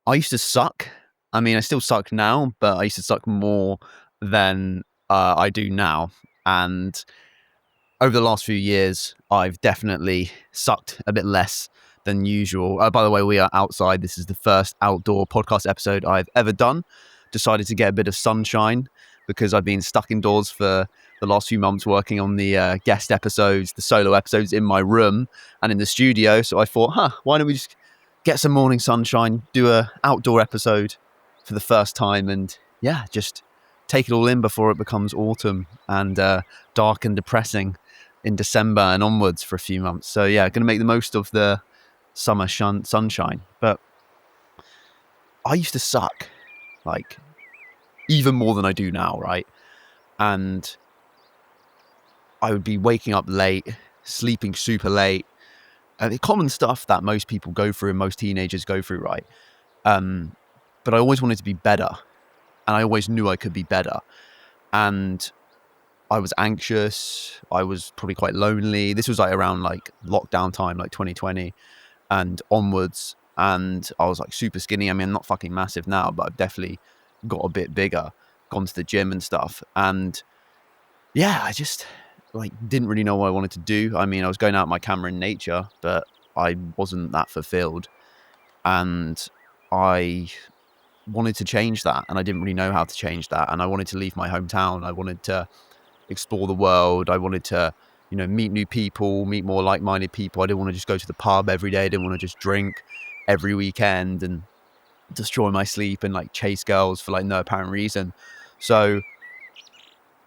I used to suck. I mean, I still suck now, but I used to suck more than I do now. And over the last few years, I've definitely sucked a bit less than usual. By the way, we are outside. This is the first outdoor podcast episode I've ever done. Decided to get a bit of sunshine because I've been stuck indoors for the last few months working on the guest episodes, the solo episodes in my room and in the studio. So I thought, why don't we just get some morning sunshine, do a outdoor episode for the first time, and just take it all in before it becomes autumn and dark and depressing in December and onwards for a few months. So going to make the most of the summer sunshine. But I used to suck, like, even more than I do now, right? And I would be waking up late, sleeping super late. The common stuff that most people go through and most teenagers go through, right? But I always wanted to be better. And I always knew I could be better. And I was anxious. I was probably quite lonely. This was like around like lockdown time, like 2020 and onwards. And I was like super skinny. I mean, I'm not fucking massive now, but I've definitely got a bit bigger, gone to the gym and stuff. And I just like didn't really know what I wanted to do. I mean, I was going out with my camera in nature, but I wasn't that fulfilled. And I wanted to change that. And I didn't really know how to change that. And I wanted to leave my hometown. I wanted to explore the world. I wanted to, meet new people, meet more like-minded people. I didn't want to just go to the pub every day. I didn't want to just drink every weekend and destroy my sleep and like chase girls for like no apparent reason. So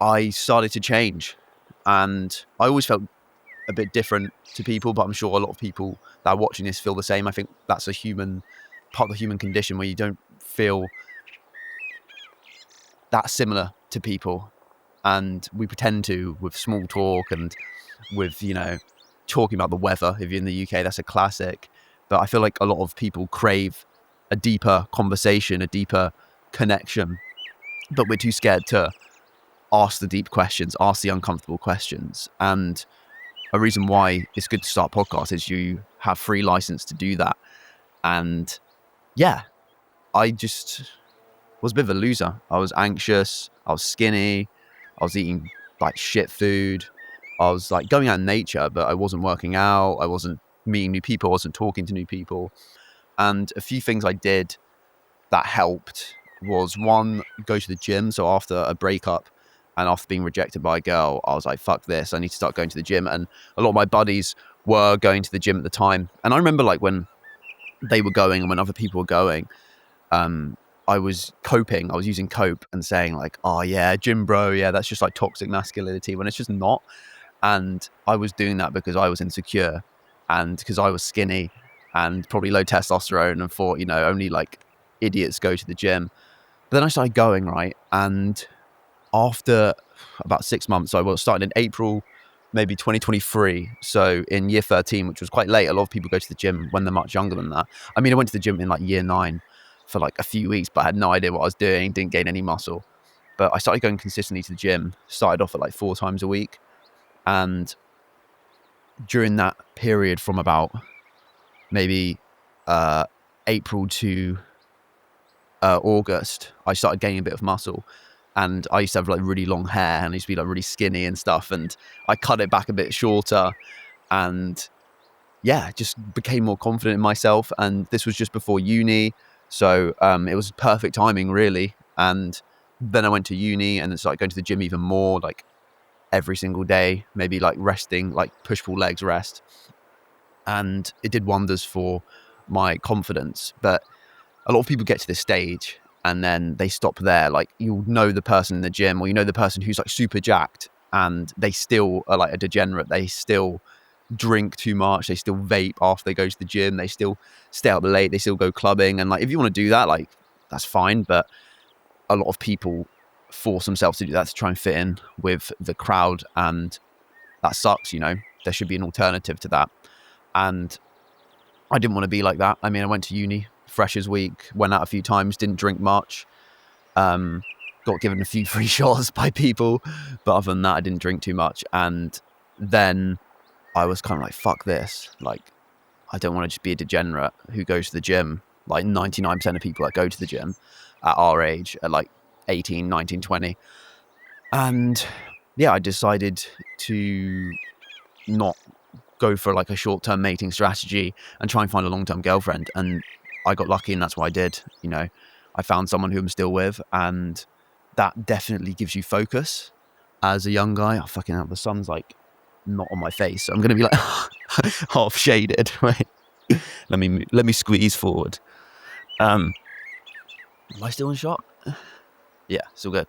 I started to change, and I always felt a bit different to people, but I'm sure a lot of people that are watching this feel the same. I think that's a part of the human condition where you don't feel that similar to people. And we pretend to with small talk and with, talking about the weather. If you're in the UK, that's a classic. But I feel like a lot of people crave a deeper conversation, a deeper connection. But we're too scared to ask the deep questions, ask the uncomfortable questions. And a reason why it's good to start podcasts is you have free license to do that. And I just was a bit of a loser. I was anxious. I was skinny. I was eating like shit food. I was like going out in nature, but I wasn't working out. I wasn't meeting new people. I wasn't talking to new people. And a few things I did that helped was, one, go to the gym. So after a breakup and after being rejected by a girl, I was like, fuck this. I need to start going to the gym. And a lot of my buddies were going to the gym at the time. And I remember like when they were going and when other people were going, I was coping. I was using cope and saying like, oh yeah, gym bro, yeah, that's just like toxic masculinity, when it's just not. And I was doing that because I was insecure and because I was skinny and probably low testosterone and thought, only like idiots go to the gym. But then I started going, right? And after about 6 months, I was starting in April, maybe 2023. So in year 13, which was quite late, a lot of people go to the gym when they're much younger than that. I mean, I went to the gym in like year 9 for like a few weeks, but I had no idea what I was doing, didn't gain any muscle. But I started going consistently to the gym, started off at like 4 times a week. And during that period from about maybe April to August, I started gaining a bit of muscle. And I used to have like really long hair and I used to be like really skinny and stuff. And I cut it back a bit shorter and just became more confident in myself. And this was just before uni. So it was perfect timing, really. And then I went to uni and then started going to the gym even more, like every single day, maybe like resting, like push-pull legs rest. And it did wonders for my confidence. But a lot of people get to this stage and then they stop there. Like, you'll know the person in the gym, or the person who's like super jacked and they still are like a degenerate. They still drink too much. They still vape after they go to the gym. They still stay up late. They still go clubbing. And like, if you want to do that, like, that's fine. But a lot of people force themselves to do that to try and fit in with the crowd. And that sucks, There should be an alternative to that. And I didn't want to be like that. I mean, I went to uni, freshers week, went out a few times, didn't drink much. Got given a few free shots by people. But other than that, I didn't drink too much. And then I was kind of like, fuck this. Like, I don't want to just be a degenerate who goes to the gym like 99% of people that go to the gym at our age, at like 18, 19, 20. And yeah, I decided to not go for like a short-term mating strategy and try and find a long-term girlfriend. And I got lucky, and that's what I did. You know, I found someone who I'm still with, and that definitely gives you focus as a young guy. Oh, fucking hell, the sun's like not on my face, so I'm gonna be like half shaded. Right? Let me squeeze forward. Am I still in shot? Yeah, still good.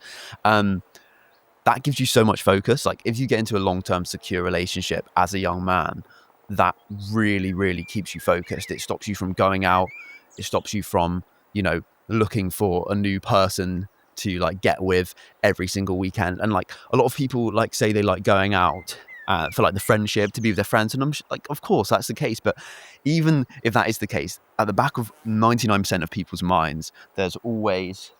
That gives you so much focus. Like if you get into a long-term secure relationship as a young man, that really, really keeps you focused. It stops you from going out. It stops you from, you know, looking for a new person to like get with every single weekend. And like a lot of people like say they like going out for like the friendship, to be with their friends. And I'm like, of course that's the case. But even if that is the case, at the back of 99% of people's minds, there's always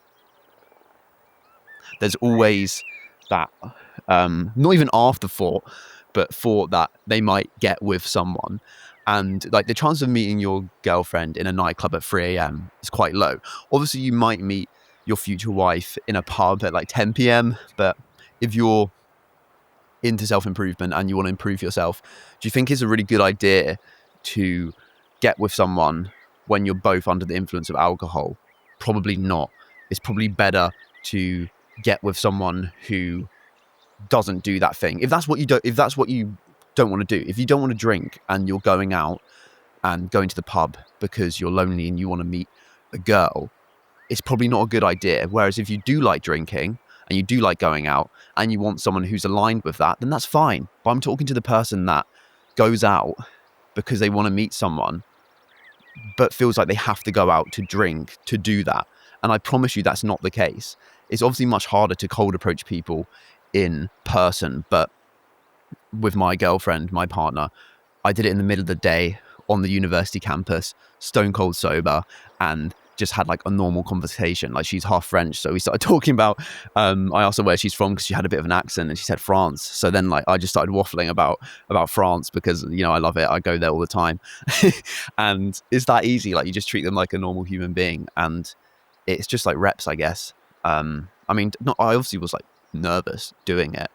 that not even afterthought, but thought that they might get with someone. And like the chance of meeting your girlfriend in a nightclub at 3 a.m. is quite low. Obviously you might meet your future wife in a pub at like 10 p.m. But if you're into self-improvement and you want to improve yourself, do you think it's a really good idea to get with someone when you're both under the influence of alcohol? Probably not. It's probably better to get with someone who doesn't do that thing. If that's what you don't want to do, if you don't want to drink and you're going out and going to the pub because you're lonely and you want to meet a girl, it's probably not a good idea. Whereas if you do like drinking and you do like going out and you want someone who's aligned with that, then that's fine. But I'm talking to the person that goes out because they want to meet someone but feels like they have to go out to drink to do that. And I promise you that's not the case. It's obviously much harder to cold approach people in person, but with my girlfriend, my partner, I did it in the middle of the day on the university campus, stone cold sober, and just had like a normal conversation. Like she's half French, so we started talking about I asked her where she's from because she had a bit of an accent, and she said France. So then like I just started waffling about France because, you know, I love it. I go there all the time. And it's that easy. Like you just treat them like a normal human being, and it's just like reps, I guess. I mean, I obviously was like nervous doing it,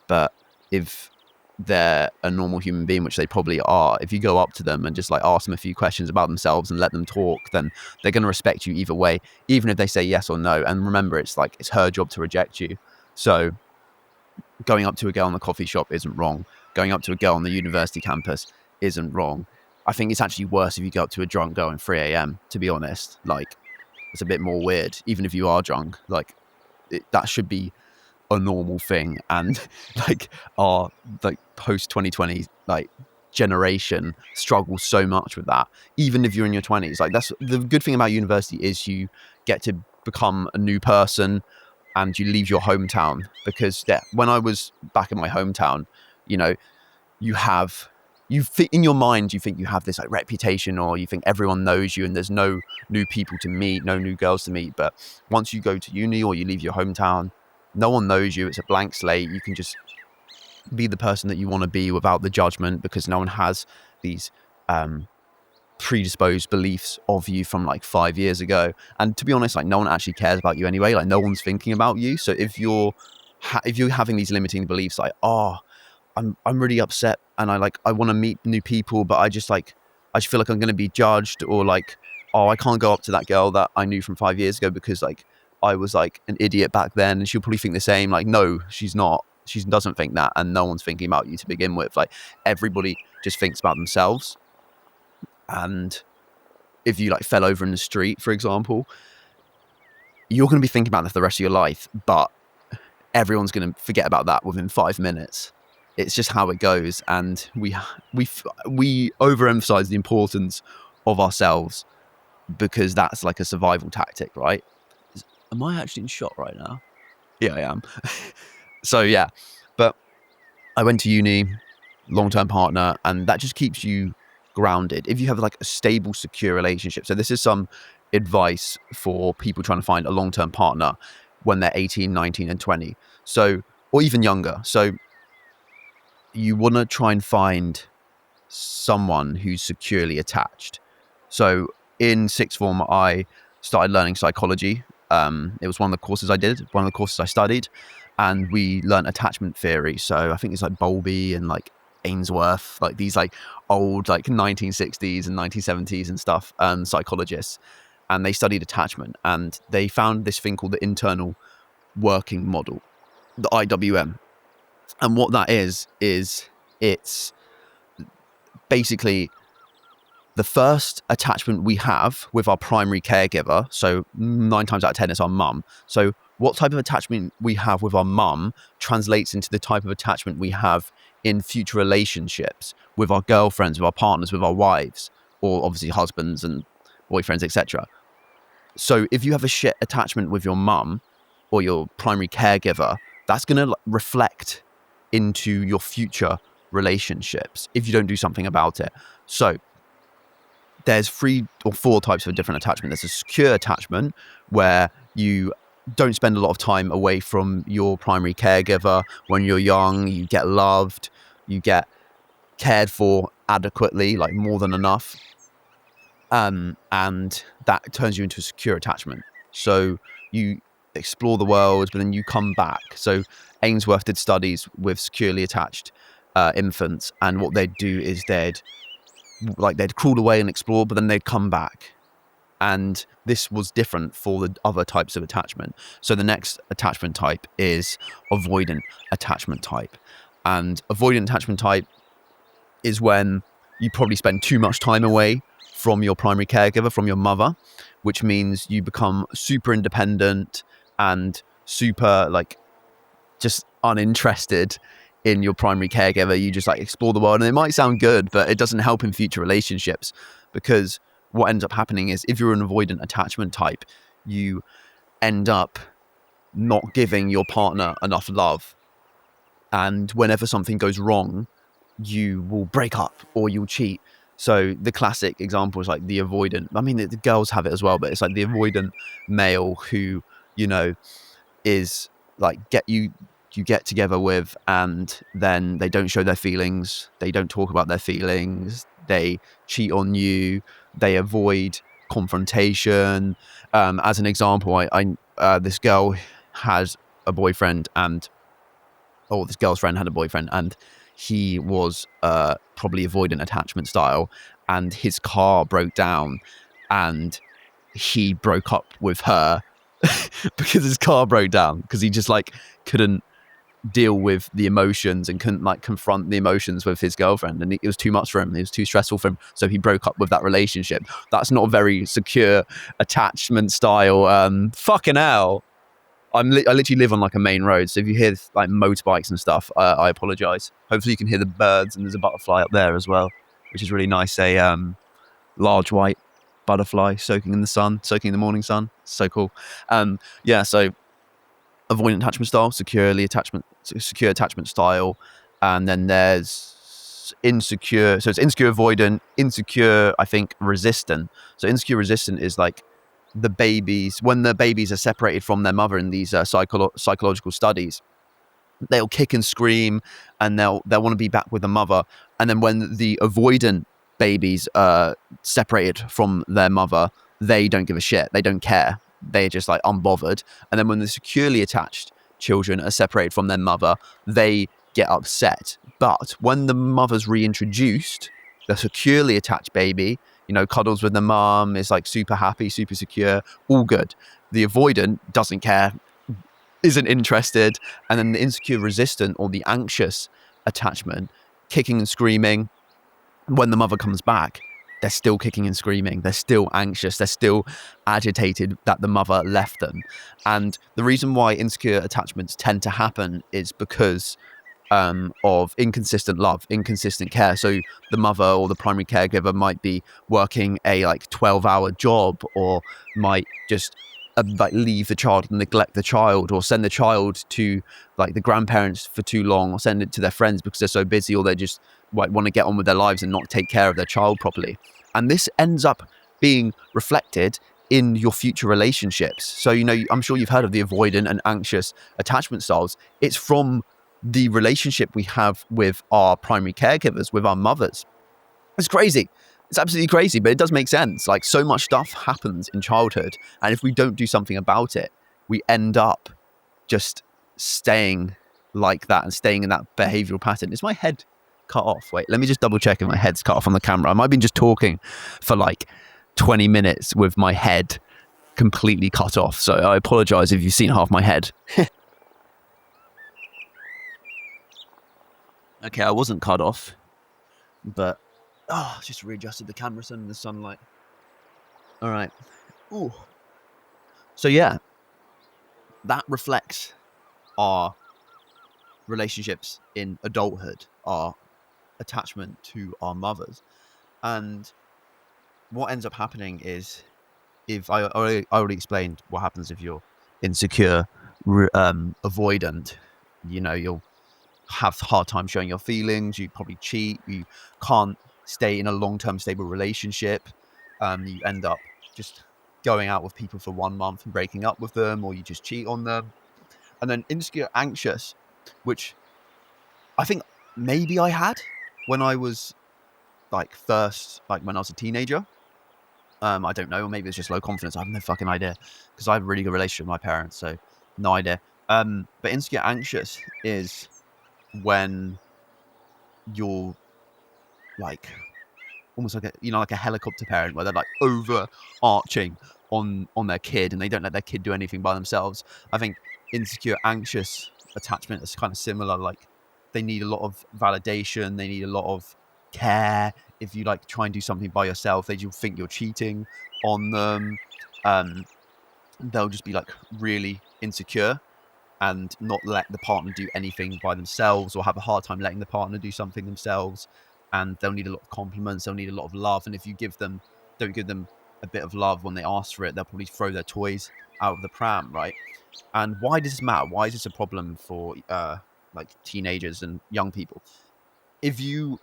but if they're a normal human being, which they probably are, if you go up to them and just like ask them a few questions about themselves and let them talk, then they're going to respect you either way, even if they say yes or no. And remember, it's like it's her job to reject you. So going up to a girl in the coffee shop isn't wrong. Going up to a girl on the university campus isn't wrong. I think it's actually worse if you go up to a drunk girl at 3 a.m, to be honest. Like it's a bit more weird, even if you are drunk. Like that should be a normal thing. And like our like post 2020 like generation struggles so much with that, even if you're in your 20s. Like that's the good thing about university, is you get to become a new person and you leave your hometown. Because when I was back in my hometown, you know, you think in your mind, you think you have this like reputation, or you think everyone knows you and there's no new people to meet, no new girls to meet. But once you go to uni or you leave your hometown, no one knows you. It's a blank slate. You can just be the person that you want to be without the judgment, because no one has these predisposed beliefs of you from like 5 years ago. And to be honest, like no one actually cares about you anyway. Like no one's thinking about you. So if you're having these limiting beliefs, like, oh, I'm really upset and I want to meet new people, but I just feel like I'm going to be judged, or like, oh, I can't go up to that girl that I knew from 5 years ago because like I was like an idiot back then, and she'll probably think the same. Like, no, she's not. She doesn't think that, and no one's thinking about you to begin with. Like everybody just thinks about themselves. And if you like fell over in the street, for example, you're going to be thinking about that for the rest of your life, but everyone's going to forget about that within 5 minutes. It's just how it goes. And we overemphasize the importance of ourselves because that's like a survival tactic, right? Am I actually in shot right now? Yeah, I am. So yeah, but I went to uni, long-term partner, and that just keeps you grounded. If you have like a stable, secure relationship. So this is some advice for people trying to find a long-term partner when they're 18, 19, and 20. So, or even younger. So you want to try and find someone who's securely attached. So in sixth form, I started learning psychology. It was one of the courses I did, one of the courses I studied, and we learned attachment theory. So I think it's like Bowlby and like Ainsworth, like these like old like 1960s and 1970s and stuff, psychologists, and they studied attachment, and they found this thing called the internal working model, the IWM. And what that is it's basically the first attachment we have with our primary caregiver. So 9 times out of 10, it's our mum. So what type of attachment we have with our mum translates into the type of attachment we have in future relationships with our girlfriends, with our partners, with our wives, or obviously husbands and boyfriends, etc. So if you have a shit attachment with your mum or your primary caregiver, that's going to reflect into your future relationships if you don't do something about it. So there's 3 or 4 types of different attachment. There's a secure attachment where you don't spend a lot of time away from your primary caregiver. When you're young, you get loved, you get cared for adequately, like more than enough. And that turns you into a secure attachment. So you explore the world, but then you come back. So Ainsworth did studies with securely attached infants, and what they'd do is they'd crawl away and explore, but then they'd come back. And this was different for the other types of attachment. So the next attachment type is avoidant attachment type. And avoidant attachment type is when you probably spend too much time away from your primary caregiver, from your mother, which means you become super independent and super like just uninterested in your primary caregiver. You just like explore the world, and it might sound good, but it doesn't help in future relationships, because what ends up happening is if you're an avoidant attachment type, you end up not giving your partner enough love. And whenever something goes wrong, you will break up or you'll cheat. So the classic example is like the avoidant. I mean, the girls have it as well, but it's like the avoidant male who, you know, is like you get together with, and then they don't show their feelings. They don't talk about their feelings. They cheat on you. They avoid confrontation. As an example, this girl has a boyfriend, this girl's friend had a boyfriend, and he was probably avoidant attachment style, and his car broke down, and he broke up with her because his car broke down, because he just like couldn't deal with the emotions and couldn't like confront the emotions with his girlfriend, and it was too much for him. It was too stressful for him, so he broke up with that relationship. That's not a very secure attachment style. Fucking hell. I literally live on like a main road, so if you hear like motorbikes and stuff, I apologize. Hopefully you can hear the birds, and there's a butterfly up there as well, which is really nice. A large white butterfly soaking in the morning sun. So cool. So avoidant attachment style, secure attachment style, and then there's insecure. So it's insecure avoidant, insecure, I think, resistant. So insecure resistant is like when the babies are separated from their mother in these psychological studies, they'll kick and scream, and they'll want to be back with the mother. And then when the avoidant babies are separated from their mother, they don't give a shit. They don't care. They're just like unbothered. And then when the securely attached children are separated from their mother, they get upset. But when the mother's reintroduced, the securely attached baby, you know, cuddles with the mum, is like super happy, super secure, all good. The avoidant doesn't care, isn't interested. And then the insecure resistant, or the anxious attachment, kicking and screaming. When the mother comes back, they're still kicking and screaming. They're still anxious. They're still agitated that the mother left them. And the reason why insecure attachments tend to happen is because of inconsistent love, inconsistent care. So the mother or the primary caregiver might be working a like 12-hour job, or might just like leave the child and neglect the child, or send the child to like the grandparents for too long, or send it to their friends because they're so busy, or they just want to get on with their lives and not take care of their child properly. And this ends up being reflected in your future relationships. So, you know, I'm sure you've heard of the avoidant and anxious attachment styles. It's from the relationship we have with our primary caregivers, with our mothers. It's crazy. It's absolutely crazy, but it does make sense. Like, so much stuff happens in childhood, and if we don't do something about it, we end up just staying like that and staying in that behavioral pattern. Is my head cut off? Wait, let me just double check if my head's cut off on the camera. I might have been just talking for like 20 minutes with my head completely cut off, so I apologize if you've seen half my head. Okay, I wasn't cut off, but just readjusted the camera so in the sunlight. All right. Ooh. So yeah, that reflects our relationships in adulthood, our attachment to our mothers. And what ends up happening is, if I already explained what happens if you're insecure, avoidant, you'll have a hard time showing your feelings, you probably cheat, you can't stay in a long-term stable relationship, you end up just going out with people for 1 month and breaking up with them, or you just cheat on them. And then insecure anxious, which I think maybe I had when I was when I was a teenager. I don't know, or maybe it's just low confidence. I have no fucking idea, because I have a really good relationship with my parents, so no idea. But insecure anxious is when you're like almost like a helicopter parent, where they're like overarching on their kid, and they don't let their kid do anything by themselves. I think insecure anxious attachment is kind of similar. Like, they need a lot of validation, they need a lot of care. If you like try and do something by yourself, they just think you're cheating on them. They'll just be like really insecure and not let the partner do anything by themselves, or have a hard time letting the partner do something themselves. And they'll need a lot of compliments, they'll need a lot of love, and if you don't give them a bit of love when they ask for it, they'll probably throw their toys out of the pram, right? And why does this matter? Why is this a problem for like teenagers and young people? If you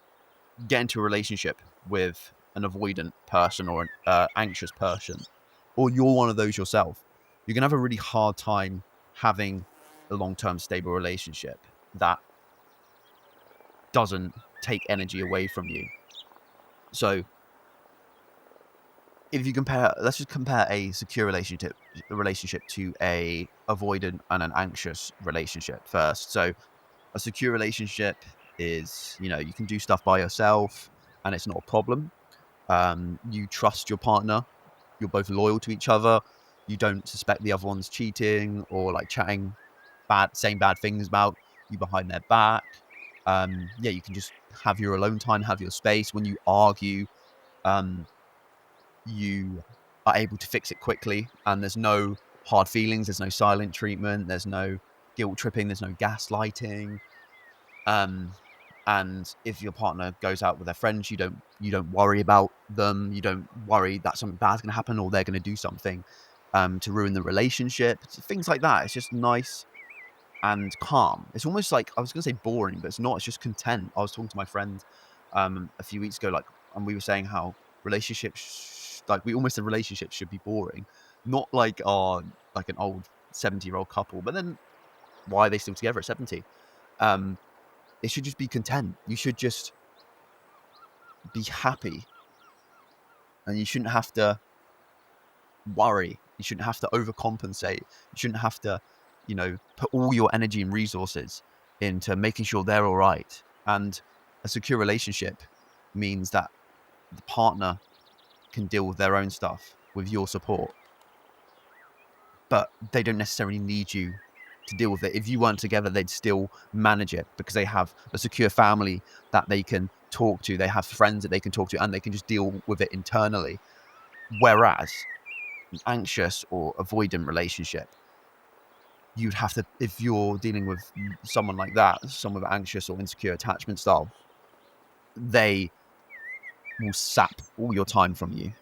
get into a relationship with an avoidant person or an anxious person, or you're one of those yourself, you're gonna have a really hard time having a long-term stable relationship that doesn't take energy away from you. So if you let's just compare a secure relationship to a avoidant and an anxious relationship first. So a secure relationship is, you can do stuff by yourself and it's not a problem. You trust your partner, you're both loyal to each other, you don't suspect the other one's cheating or like chatting saying bad things about you behind their back. You can just have your alone time, have your space. When you argue, you are able to fix it quickly, and there's no hard feelings, there's no silent treatment, there's no guilt tripping, there's no gaslighting. And if your partner goes out with their friends, you don't worry about them, you don't worry that something bad's going to happen or they're going to do something to ruin the relationship. Things like that. It's just nice and calm. It's almost like, I was going to say boring, but it's not. It's just content. I was talking to my friend a few weeks ago, and we were saying how relationships, we almost said relationships should be boring, not like like an old 70-year-old couple. But then, why are they still together at 70? It should just be content. You should just be happy, and you shouldn't have to worry. You shouldn't have to overcompensate. You shouldn't have to, put all your energy and resources into making sure they're all right. And a secure relationship means that the partner can deal with their own stuff with your support, but they don't necessarily need you to deal with it. If you weren't together, they'd still manage it because they have a secure family that they can talk to. They have friends that they can talk to, and they can just deal with it internally. Whereas an anxious or avoidant relationship, you'd have to, if you're dealing with someone like that, someone with anxious or insecure attachment style, they will sap all your time from you.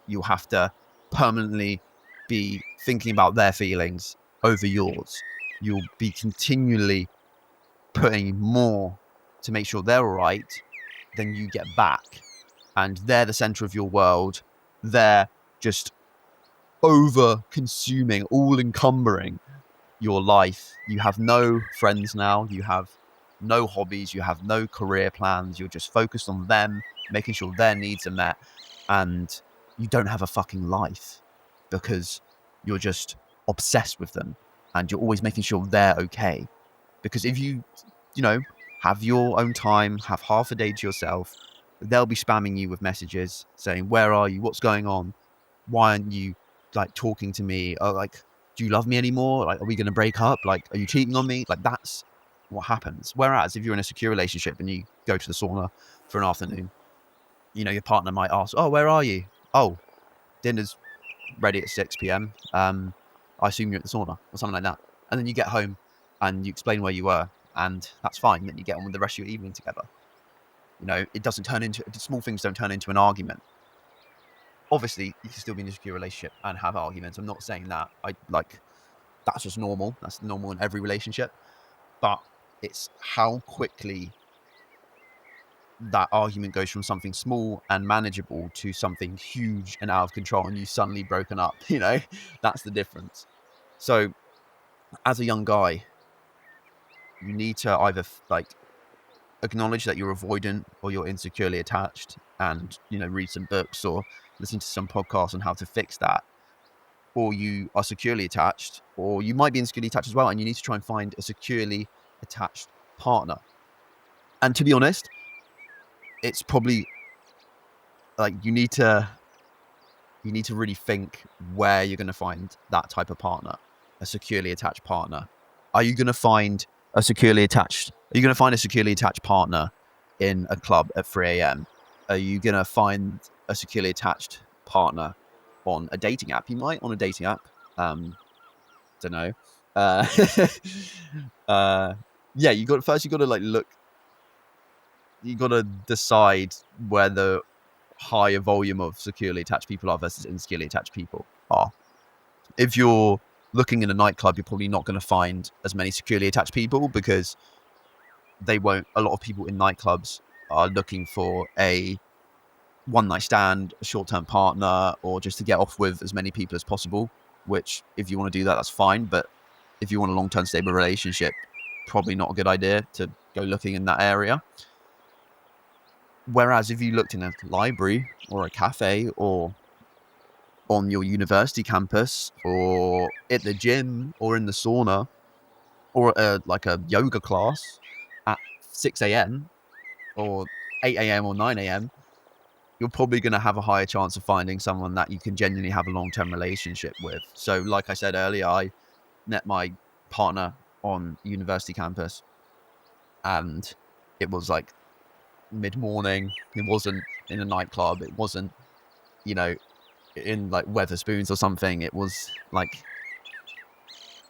You'll have to permanently be thinking about their feelings over yours. You'll be continually putting more to make sure they're all right than you get back. And they're the center of your world. They're just over-consuming, all-encumbering your life. You have no friends now. You have no hobbies, you have no career plans, you're just focused on them, making sure their needs are met, and you don't have a fucking life because you're just obsessed with them and you're always making sure they're okay. Because if you have your own time, have half a day to yourself, they'll be spamming you with messages saying, where are you? What's going on? Why aren't you like talking to me? Or like, do you love me anymore? Like, are we going to break up? Like, are you cheating on me? Like, that's what happens. Whereas if you're in a secure relationship and you go to the sauna for an afternoon, your partner might ask, oh, where are you? Oh, dinner's ready at 6 p.m. I assume you're at the sauna or something like that. And then you get home and you explain where you were, and that's fine. Then you get on with the rest of your evening together. It doesn't turn into, small things don't turn into an argument. Obviously, you can still be in a secure relationship and have arguments. I'm not saying that. That's just normal. That's normal in every relationship. But it's how quickly that argument goes from something small and manageable to something huge and out of control, and you suddenly broken up. That's the difference. So as a young guy, you need to either acknowledge that you're avoidant or you're insecurely attached, and read some books or listen to some podcasts on how to fix that. Or you are securely attached, or you might be insecurely attached as well, and you need to try and find a securely attached partner. And to be honest, it's probably you need to really think where you're going to find that type of partner, a securely attached partner. Are you going to find a securely attached partner in a club at 3 a.m? Are you going to find a securely attached partner on a dating app? You might on a dating app. Don't know. Yeah, you got to look. You got to decide where the higher volume of securely attached people are versus insecurely attached people are. If you're looking in a nightclub, you're probably not going to find as many securely attached people, because a lot of people in nightclubs are looking for a one-night stand, a short-term partner, or just to get off with as many people as possible, which if you want to do that, that's fine. But if you want a long-term stable relationship, probably not a good idea to go looking in that area. Whereas if you looked in a library or a cafe or on your university campus or at the gym or in the sauna or a yoga class at 6 a.m. or 8 a.m. or 9 a.m., you're probably going to have a higher chance of finding someone that you can genuinely have a long-term relationship with. So like I said earlier, I met my partner on university campus, and it was mid-morning. It wasn't in a nightclub. It wasn't, in Weatherspoons or something. It was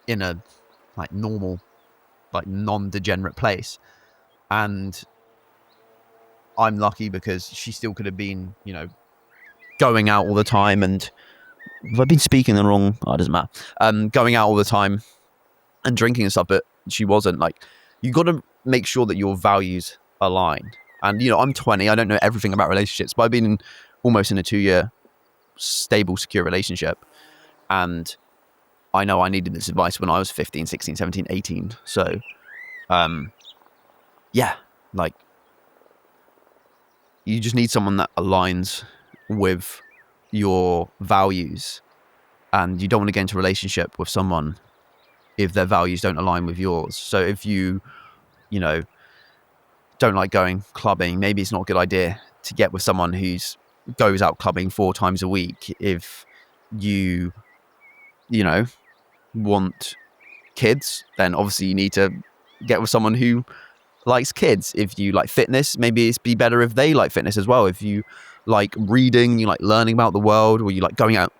in a normal, non-degenerate place. And I'm lucky because she still could have been, going out all the time. And if I've been speaking the wrong, it doesn't matter. Going out all the time and drinking and stuff, but she wasn't. You got to make sure that your values align. And, I'm 20. I don't know everything about relationships, but I've been almost in a 2-year stable, secure relationship. And I know I needed this advice when I was 15, 16, 17, 18. So, yeah, you just need someone that aligns with your values. And you don't want to get into a relationship with someone if their values don't align with yours. So if you don't like going clubbing, maybe it's not a good idea to get with someone who's goes out clubbing 4 times a week. If you want kids, then obviously you need to get with someone who likes kids. If you like fitness, maybe it's be better if they like fitness as well. If you like reading, you like learning about the world, or you like going out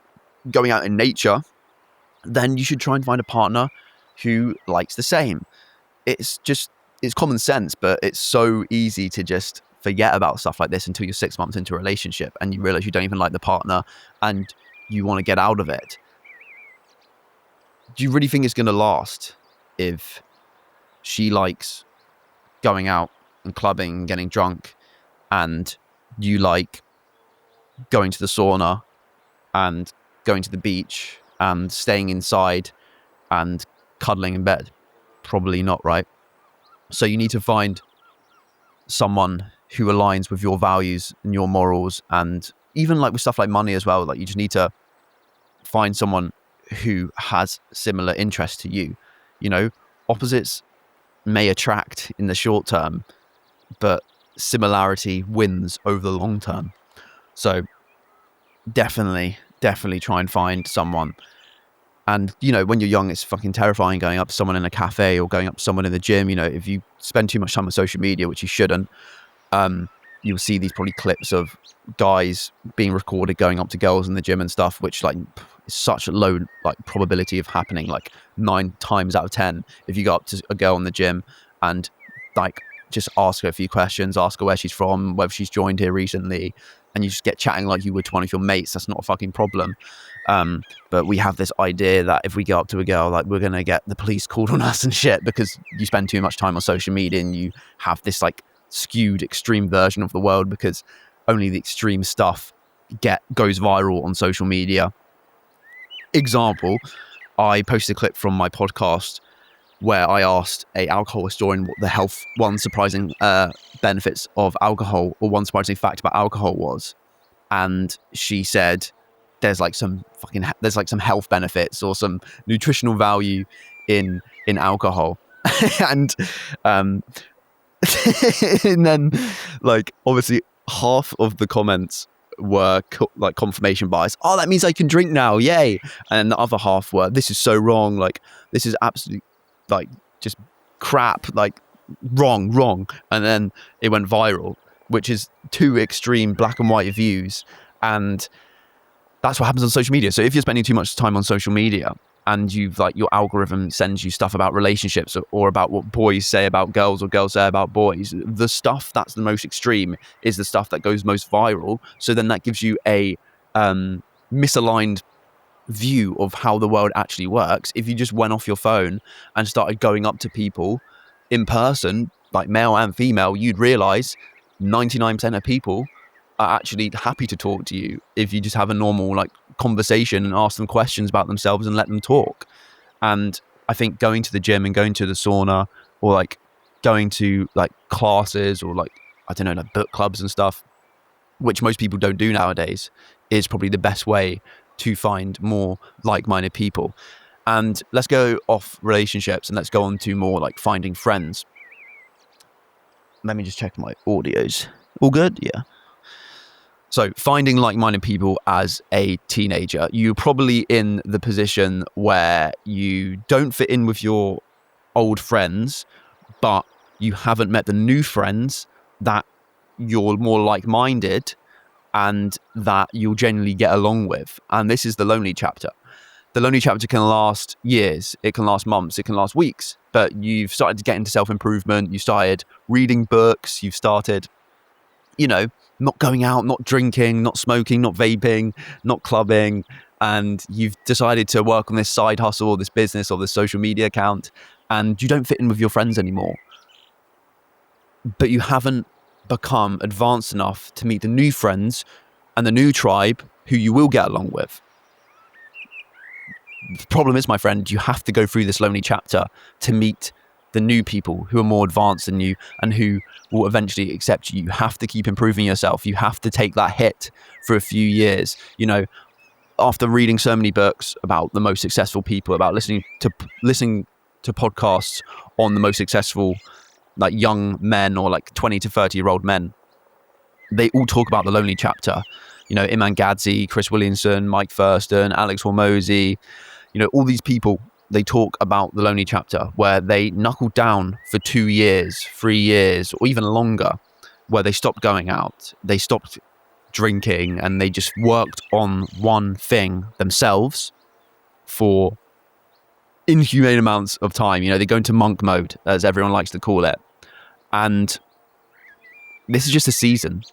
in nature, then you should try and find a partner who likes the same. It's common sense, but it's so easy to just forget about stuff like this until you're 6 months into a relationship and you realize you don't even like the partner and you want to get out of it. Do you really think it's going to last if she likes going out and clubbing and getting drunk, and you like going to the sauna and going to the beach and staying inside and cuddling in bed? Probably not, right? So you need to find someone who aligns with your values and your morals, and even like with stuff like money as well. Like you just need to find someone who has similar interests to you. You know, opposites may attract in the short term, but similarity wins over the long term. So definitely try and find someone. And, you know, when you're young, it's fucking terrifying going up to someone in a cafe or going up to someone in the gym. You know, if you spend too much time on social media, which you shouldn't, you'll see these probably clips of guys being recorded going up to girls in the gym and stuff, which like is such a low like probability of happening. Like 9 times out of 10, if you go up to a girl in the gym and like just ask her a few questions, ask her where she's from, whether she's joined here recently, and you just get chatting like you would to one of your mates, that's not a fucking problem. But we have this idea that if we go up to a girl, like we're gonna get the police called on us and shit because you spend too much time on social media, and you have this like skewed extreme version of the world because only the extreme stuff goes viral on social media. Example, I posted a clip from my podcast where I asked a alcohol historian what the one surprising benefits of alcohol, or one surprising fact about alcohol was, and she said there's like some health benefits or some nutritional value in alcohol. And and then like obviously half of the comments were like confirmation bias. Oh, that means I can drink now, yay. And the other half were, this is so wrong, like this is absolutely like just crap, like wrong. And then it went viral, which is 2 extreme black and white views. And that's what happens on social media. So if you're spending too much time on social media and you've like your algorithm sends you stuff about relationships or about what boys say about girls or girls say about boys, the stuff that's the most extreme is the stuff that goes most viral. So then that gives you a misaligned view of how the world actually works. If you just went off your phone and started going up to people in person, like male and female, you'd realize 99% of people are actually happy to talk to you if you just have a normal like conversation and ask them questions about themselves and let them talk. And I think going to the gym and going to the sauna, or like going to like classes, or like I don't know, like book clubs and stuff, which most people don't do nowadays, is probably the best way to find more like-minded people. And let's go off relationships and let's go on to more like finding friends. Let me just check my audios. All good? Yeah. So finding like-minded people as a teenager, you're probably in the position where you don't fit in with your old friends, but you haven't met the new friends that you're more like-minded and that you'll genuinely get along with. And this is the lonely chapter. The lonely chapter can last years, it can last months, it can last weeks, but you've started to get into self-improvement, you started reading books, you've started, you know, not going out, not drinking, not smoking, not vaping, not clubbing, and you've decided to work on this side hustle or this business or this social media account, and you don't fit in with your friends anymore. But you haven't become advanced enough to meet the new friends and the new tribe who you will get along with. The problem is, my friend, you have to go through this lonely chapter to meet the new people who are more advanced than you and who will eventually accept you. You have to keep improving yourself. You have to take that hit for a few years. You know, after reading so many books about the most successful people, about listening to podcasts on the most successful like young men, or like 20 to 30-year-old men, they all talk about the lonely chapter. You know, Iman Gadzhi, Chris Williamson, Mike Thurston, Alex Hormozy, you know, all these people, they talk about the lonely chapter where they knuckled down for 2 years, 3 years, or even longer, where they stopped going out, they stopped drinking, and they just worked on one thing themselves for inhumane amounts of time. You know, they go into monk mode, as everyone likes to call it. And this is just a season.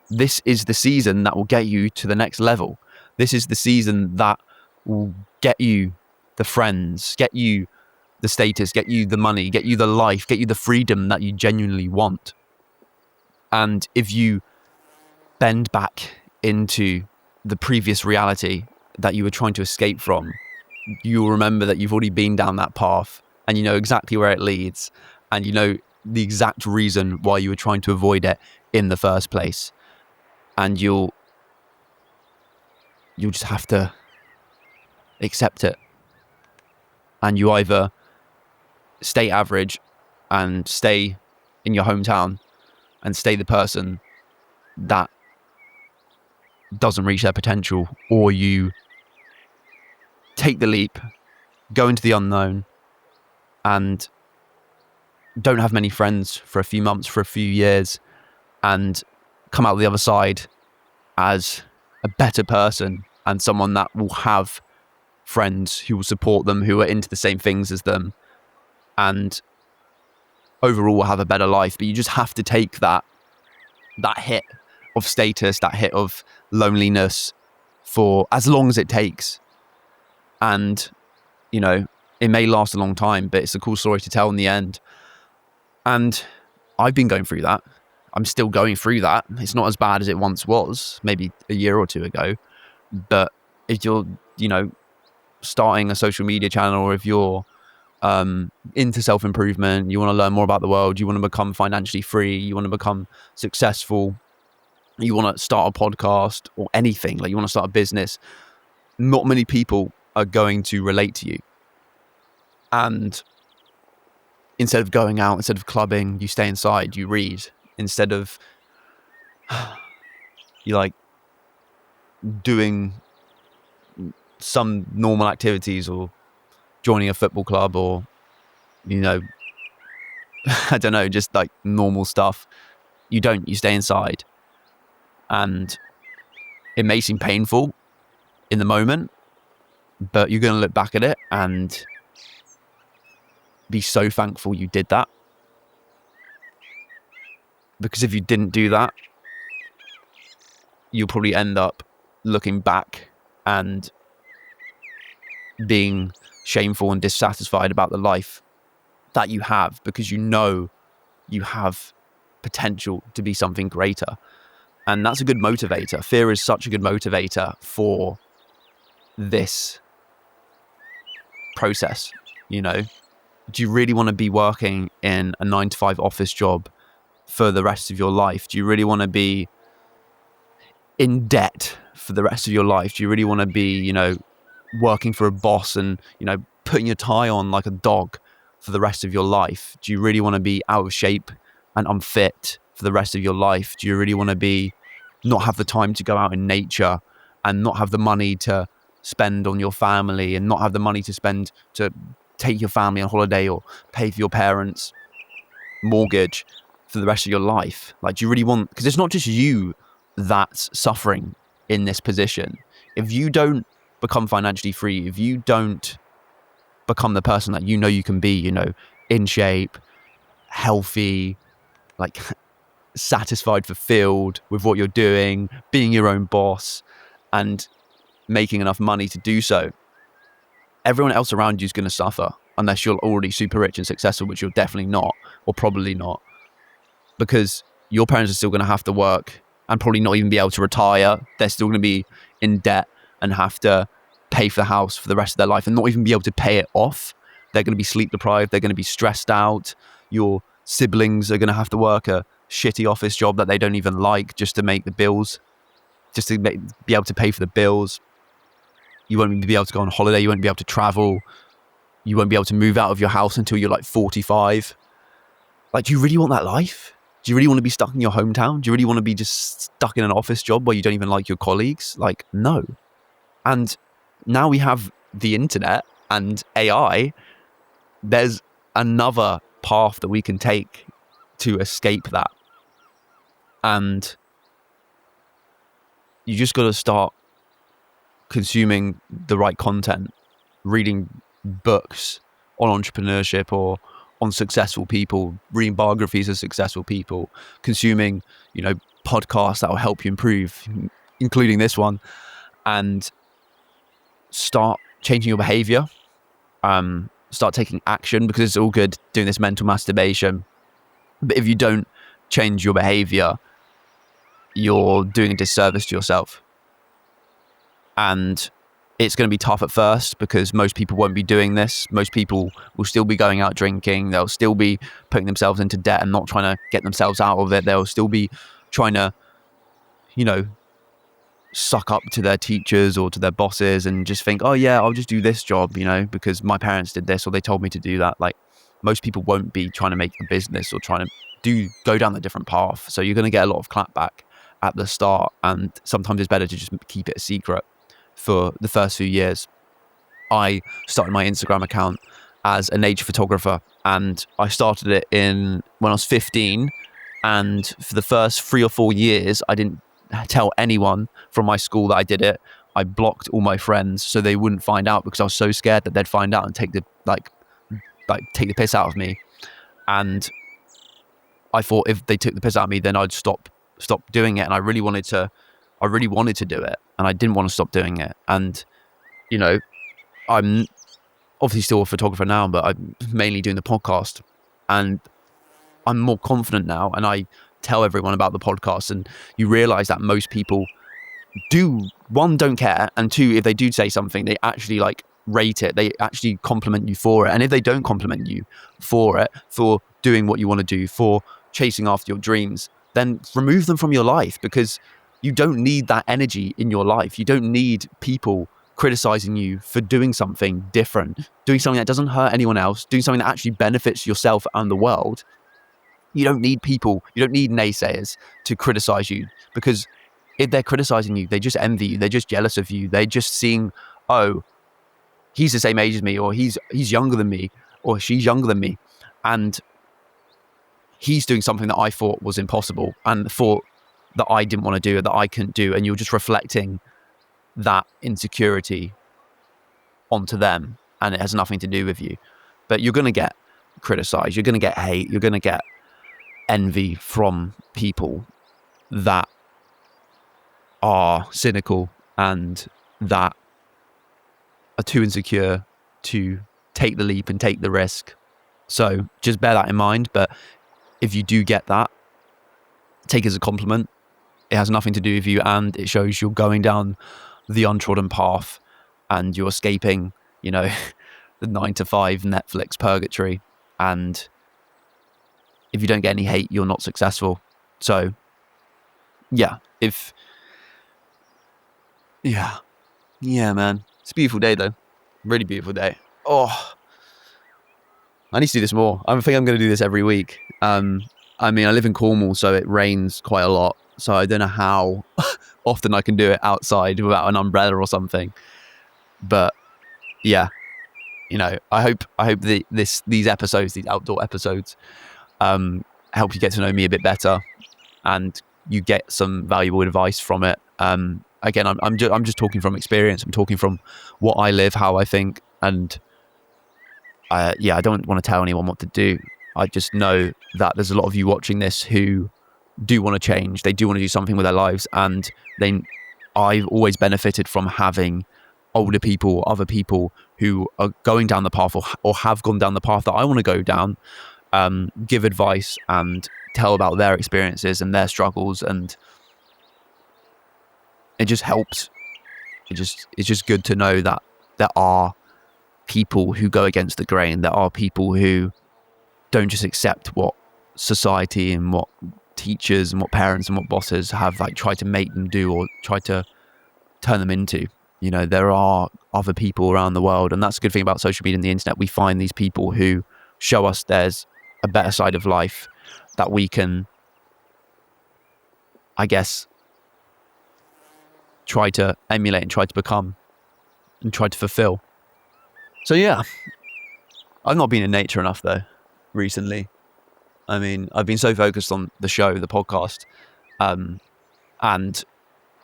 This is the season that will get you to the next level. This is the season that will get you the friends, get you the status, get you the money, get you the life, get you the freedom that you genuinely want. And if you bend back into the previous reality that you were trying to escape from, you'll remember that you've already been down that path and you know exactly where it leads. and you know the exact reason why you were trying to avoid it in the first place. And you'll just have to accept it. And you either stay average and stay in your hometown and stay the person that doesn't reach their potential, or you take the leap, go into the unknown, and don't have many friends for a few months, for a few years, and come out the other side as a better person and someone that will have friends who will support them, who are into the same things as them, and overall will have a better life. But you just have to take that hit of status, that hit of loneliness for as long as it takes. And, you know, it may last a long time, but it's a cool story to tell in the end. And I've been going through that. I'm still going through that. It's not as bad as it once was, maybe a year or two ago. But if you're, you know, starting a social media channel, or if you're into self-improvement, you want to learn more about the world, you want to become financially free, you want to become successful, you want to start a podcast or anything, like you want to start a business, not many people are going to relate to you. And instead of going out, instead of clubbing, you stay inside, you read. Instead of you like doing some normal activities or joining a football club, or, you know, I don't know, just like normal stuff, you stay inside. And it may seem painful in the moment, but you're going to look back at it and be so thankful you did that. Because if you didn't do that, you'll probably end up looking back and being shameful and dissatisfied about the life that you have, because you know you have potential to be something greater. And that's a good motivator. Fear is such a good motivator for this process. You know, do you really want to be working in a 9-to-5 office job for the rest of your life? Do you really want to be in debt for the rest of your life? Do you really want to be, you know, working for a boss and, you know, putting your tie on like a dog for the rest of your life? Do you really want to be out of shape and unfit for the rest of your life? Do you really want to be not have the time to go out in nature and not have the money to spend on your family and not have the money to spend to take your family on holiday or pay for your parents' mortgage for the rest of your life? Like, do you really want, because it's not just you that's suffering in this position. If you don't become financially free, if you don't become the person that you know you can be, you know, in shape, healthy, like satisfied, fulfilled with what you're doing, being your own boss and making enough money to do so, everyone else around you is going to suffer, unless you're already super rich and successful, which you're definitely not, or probably not, because your parents are still going to have to work and probably not even be able to retire. They're still going to be in debt and have to pay for the house for the rest of their life and not even be able to pay it off. They're going to be sleep deprived. They're going to be stressed out. Your siblings are going to have to work a shitty office job that they don't even like just to make the bills, just to be able to pay for the bills. You won't be able to go on holiday. You won't be able to travel. You won't be able to move out of your house until you're like 45. Like, do you really want that life? Do you really want to be stuck in your hometown? Do you really want to be just stuck in an office job where you don't even like your colleagues? Like, no. And now we have the internet and AI. There's another path that we can take to escape that. And you just got to start consuming the right content, reading books on entrepreneurship or on successful people, reading biographies of successful people, consuming, you know, podcasts that will help you improve, including this one, and start changing your behavior. Start taking action, because it's all good doing this mental masturbation, but if you don't change your behavior, you're doing a disservice to yourself. And it's going to be tough at first because most people won't be doing this. Most people will still be going out drinking. They'll still be putting themselves into debt and not trying to get themselves out of it. They'll still be trying to, suck up to their teachers or to their bosses and just think, oh yeah, I'll just do this job, because my parents did this or they told me to do that. Like, most people won't be trying to make a business or trying to go down a different path. So you're going to get a lot of clapback at the start, and sometimes it's better to just keep it a secret for the first few years. I started my Instagram account as a nature photographer, and I started it when I was 15, and for the first 3 or 4 years I didn't tell anyone from my school that I did it. I blocked all my friends so they wouldn't find out, because I was so scared that they'd find out and take the piss out of me. And I thought if they took the piss out of me, then I'd stop doing it. And I really wanted to do it, and I didn't want to stop doing it. And I'm obviously still a photographer now, but I'm mainly doing the podcast, and I'm more confident now, and I tell everyone about the podcast. And you realize that most people don't care, and two, if they do say something, they actually rate it. They actually compliment you for it. And if they don't compliment you for it, for doing what you want to do, for chasing after your dreams, then remove them from your life, because you don't need that energy in your life. You don't need people criticizing you for doing something different, doing something that doesn't hurt anyone else, doing something that actually benefits yourself and the world. You don't need naysayers to criticize you, because if they're criticizing you, they just envy you. They're just jealous of you. They're just seeing, oh, he's the same age as me, or he's younger than me, or she's younger than me, and he's doing something that I thought was impossible and thought that I didn't want to do, or that I couldn't do. And you're just reflecting that insecurity onto them, and it has nothing to do with you. But you're going to get criticized. You're going to get hate. You're going to get envy from people that are cynical and that are too insecure to take the leap and take the risk. So just bear that in mind. But if you do get that, take it as a compliment. It has nothing to do with you, and it shows you're going down the untrodden path and you're escaping, the 9-to-5 Netflix purgatory. And if you don't get any hate, you're not successful. So yeah, man, it's a beautiful day though. Really beautiful day. Oh, I need to do this more. I think I'm going to do this every week. I live in Cornwall, so it rains quite a lot. So I don't know how often I can do it outside without an umbrella or something. But yeah, I hope these episodes, these outdoor episodes, help you get to know me a bit better, and you get some valuable advice from it. Again, I'm just talking from experience. I'm talking from what I live, how I think, and I don't want to tell anyone what to do. I just know that there's a lot of you watching this who do want to change. They do want to do something with their lives, and I've always benefited from having older people, other people who are going down the path or have gone down the path that I want to go down, give advice and tell about their experiences and their struggles, and it just helps. It's just good to know that there are people who go against the grain. There are people who don't just accept what society and what teachers and what parents and what bosses have tried to make them do or try to turn them into. There are other people around the world, and that's a good thing about social media and the internet. We find these people who show us there's a better side of life that we can, I guess, try to emulate and try to become and try to fulfill. So yeah, I've not been in nature enough though recently. I've been so focused on the show, the podcast, and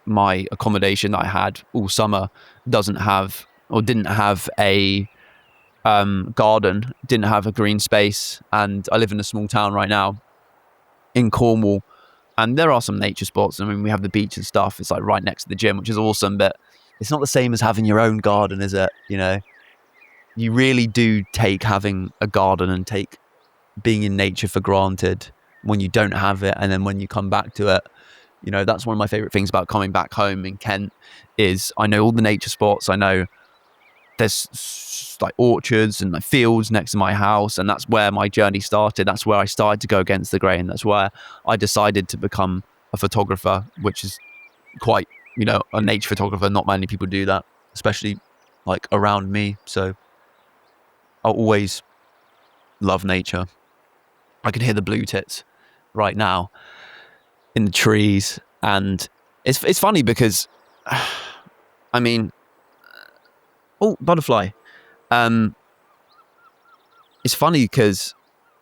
my accommodation that I had all summer didn't have a garden, didn't have a green space. And I live in a small town right now in Cornwall, and there are some nature spots. We have the beach and stuff. It's right next to the gym, which is awesome, but it's not the same as having your own garden, is it? You really do take having a garden and take being in nature for granted when you don't have it, and then when you come back to it, You know, that's one of my favorite things about coming back home in Kent is I know all the nature spots. I know there's like orchards and like fields next to my house, and that's where my journey started. That's where I started to go against the grain. That's where I decided to become a photographer, which is quite, you know, a nature photographer. Not many people do that, especially like around me. So I'll always love nature. I can hear the blue tits right now in the trees, and it's funny because I mean, oh, butterfly. It's funny because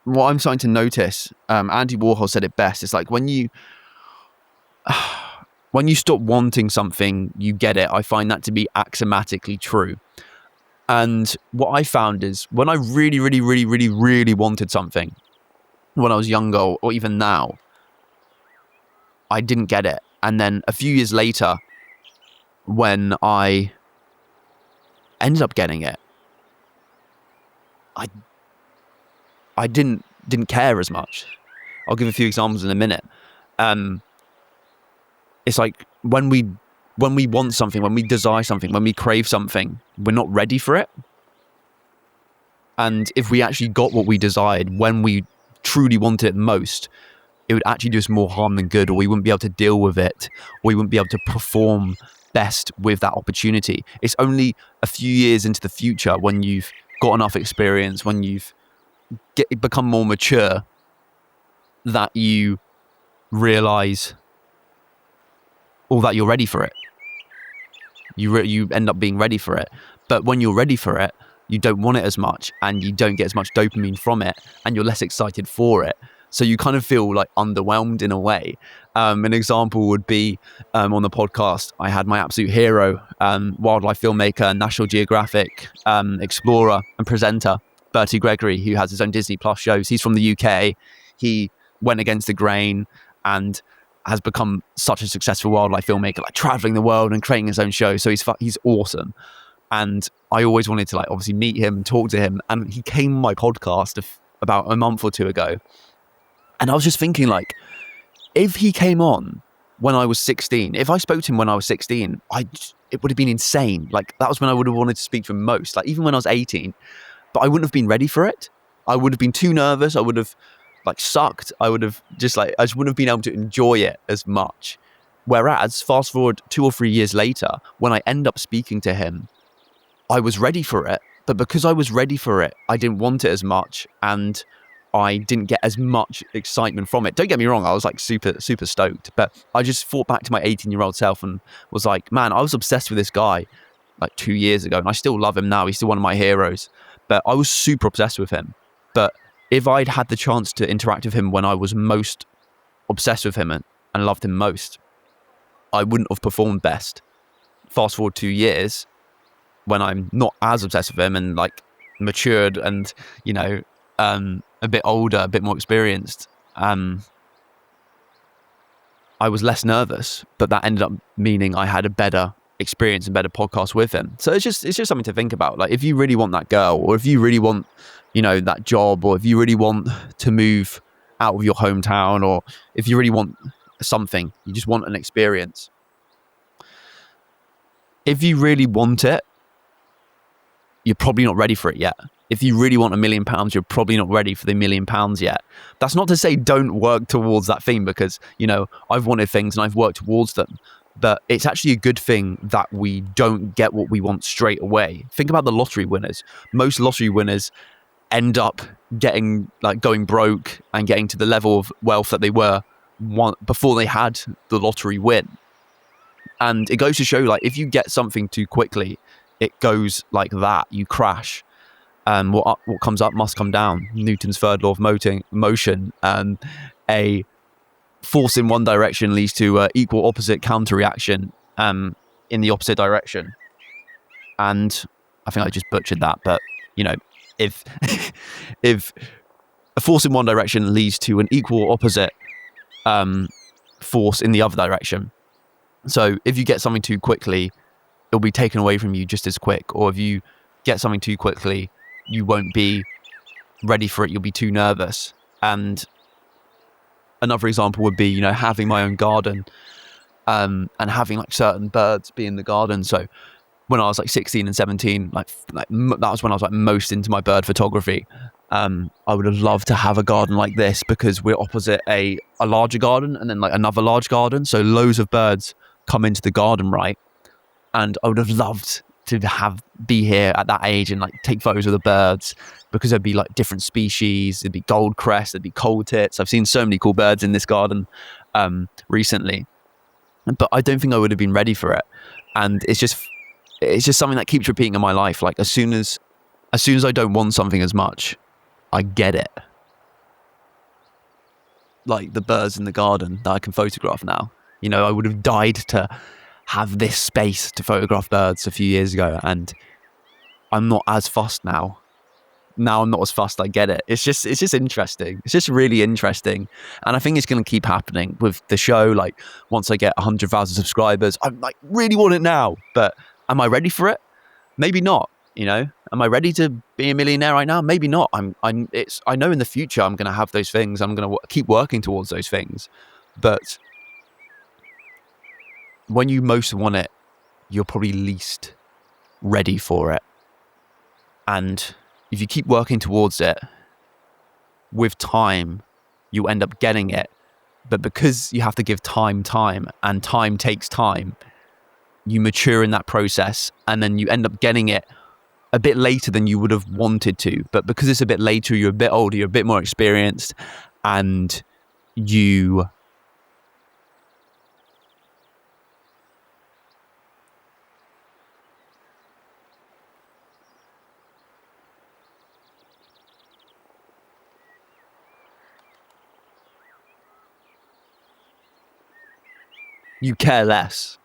what I'm starting to notice, Andy Warhol said it best. It's like when you stop wanting something, you get it. I find that to be axiomatically true. And what I found is when I really, really, really, really, really wanted something, when I was younger or even now, I didn't get it. And then a few years later, when I ended up getting it, I didn't care as much. I'll give a few examples in a minute. It's like when we want something, when we desire something, when we crave something, we're not ready for it. And if we actually got what we desired when we truly wanted it most, it would actually do us more harm than good, or we wouldn't be able to deal with it, or we wouldn't be able to perform best with that opportunity. It's only a few years into the future, when you've got enough experience, when you've become more mature, that you realize all that you're ready for it. You end up being ready for it. But when you're ready for it, you don't want it as much, and you don't get as much dopamine from it, and you're less excited for it. So you kind of feel like underwhelmed in a way. An example would be on the podcast, I had my absolute hero, wildlife filmmaker, National Geographic explorer and presenter, Bertie Gregory, who has his own Disney Plus shows. He's from the UK. He went against the grain and has become such a successful wildlife filmmaker, like traveling the world and creating his own show. So he's awesome. And I always wanted to like obviously meet him and talk to him. And he came on my podcast about a month or two ago. And I was just thinking, like, if he came on when I was 16, if I spoke to him when I was 16, it would have been insane. Like, that was when I would have wanted to speak to him most. Like, even when I was 18, but I wouldn't have been ready for it. I would have been too nervous. I would have like sucked. I just wouldn't have been able to enjoy it as much. Whereas fast forward 2 or 3 years later, when I end up speaking to him, I was ready for it. But because I was ready for it, I didn't want it as much, and I didn't get as much excitement from it. Don't get me wrong, I was like super, super stoked. But I just thought back to my 18-year-old self and was like, man, I was obsessed with this guy like 2 years ago, and I still love him now. He's still one of my heroes. But I was super obsessed with him. But if I'd had the chance to interact with him when I was most obsessed with him and loved him most, I wouldn't have performed best. Fast forward 2 years, when I'm not as obsessed with him and like matured and, you know, a bit older, a bit more experienced, I was less nervous, but that ended up meaning I had a better experience and better podcast with him. So it's just something to think about. Like, if you really want that girl, or if you really want, you know, that job, or if you really want to move out of your hometown, or if you really want something, you just want an experience. If you really want it, you're probably not ready for it yet. If you really want £1 million, you're probably not ready for the £1 million yet. That's not to say don't work towards that thing, because, you know, I've wanted things and I've worked towards them. But it's actually a good thing that we don't get what we want straight away. Think about the lottery winners. Most lottery winners end up going broke and getting to the level of wealth that they were before they had the lottery win. And it goes to show, like, if you get something too quickly, it goes like that. You crash. What comes up must come down. Newton's third law of motion. A force in one direction leads to equal opposite counter reaction in the opposite direction. And I think I just butchered that, but, you know, if if a force in one direction leads to an equal opposite force in the other direction. So if you get something too quickly, it'll be taken away from you just as quick. Or if you get something too quickly, you won't be ready for it. You'll be too nervous. And another example would be, you know, having my own garden, and having like certain birds be in the garden. So when I was like 16 and 17, that was when I was like most into my bird photography. I would have loved to have a garden like this, because we're opposite a larger garden and then like another large garden. So loads of birds come into the garden, right? And I would have loved to be here at that age and like take photos of the birds, because there'd be like different species. There'd be goldcrest, there'd be cold tits. I've seen so many cool birds in this garden recently, but I don't think I would have been ready for it. And it's just something that keeps repeating in my life. Like as soon as I don't want something as much, I get it. Like the birds in the garden that I can photograph now. You know, I would have died to have this space to photograph birds a few years ago, and I'm not as fussed now. Now I'm not as fussed. I get it. It's just interesting. It's just really interesting, and I think it's going to keep happening with the show. Like once I get 100,000 subscribers, I like really want it now. But am I ready for it? Maybe not. You know, am I ready to be a millionaire right now? Maybe not. I know in the future I'm going to have those things. I'm going to keep working towards those things, but when you most want it, you're probably least ready for it. And if you keep working towards it, with time, you end up getting it. But because you have to give time, and time takes time, you mature in that process, and then you end up getting it a bit later than you would have wanted to. But because it's a bit later, you're a bit older, you're a bit more experienced, and you care less.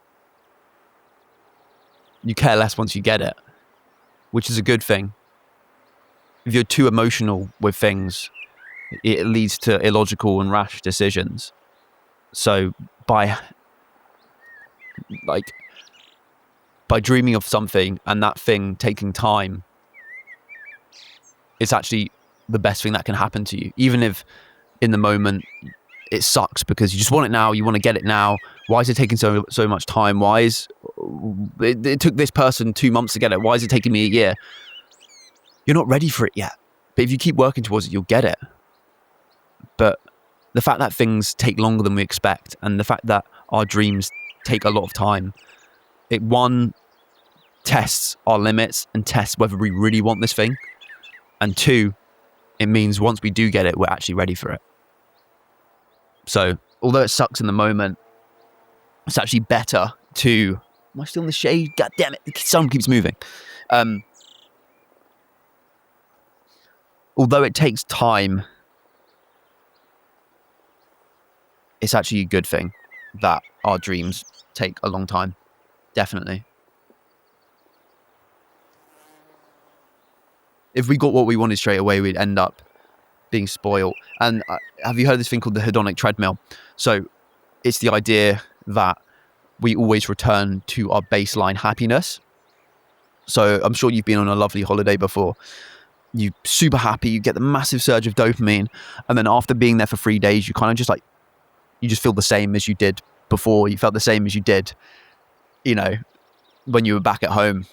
You care less once you get it, which is a good thing. If you're too emotional with things, it leads to illogical and rash decisions. So by dreaming of something and that thing taking time, it's actually the best thing that can happen to you. Even if in the moment it sucks because you just want it now, you want to get it now. Why is it taking so much time? Why is it took this person 2 months to get it? Why is it taking me a year? You're not ready for it yet. But if you keep working towards it, you'll get it. But the fact that things take longer than we expect, and the fact that our dreams take a lot of time, it tests our limits and tests whether we really want this thing. And 2, it means once we do get it, we're actually ready for it. So, although it sucks in the moment, it's actually better to... Am I still in the shade? God damn it, the sun keeps moving. Although it takes time, it's actually a good thing that our dreams take a long time. Definitely. If we got what we wanted straight away, we'd end up being spoiled. And have you heard of this thing called the hedonic treadmill? So it's the idea that we always return to our baseline happiness. So I'm sure you've been on a lovely holiday before. You're super happy, you get the massive surge of dopamine, and then after being there for 3 days, you kind of just you just feel the same as you did before. You felt the same as you did, you know, when you were back at home.